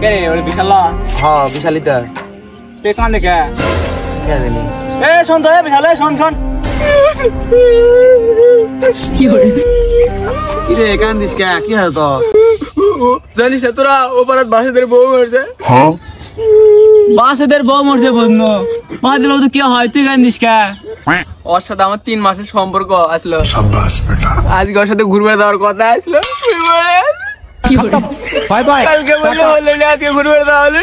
কে রে ওরে বিশাল হ্যাঁ বিশালি তো তে কান দেখে কে জানি এ শোন তো এ বিশাল শোন শোন কি রে কান্দিস কে কি হলো তো জানিস না তোরা ও পারাত বাসেদের বউ মরছে হ্যাঁ বাসেদের বউ মরছে বন্ধু বাসেদের বউ তো কি হয় তুই কান্দিস কে ওর সাথে আমার 3 মাসের সম্পর্ক আসলো শাবাশ বেটা আজকে ওর সাথে ঘুরবে যাওয়ার কথা আসলো কি হলো বাই বাই কালকে বলে হলো আজকে ঘুরবে যাওয়া হলো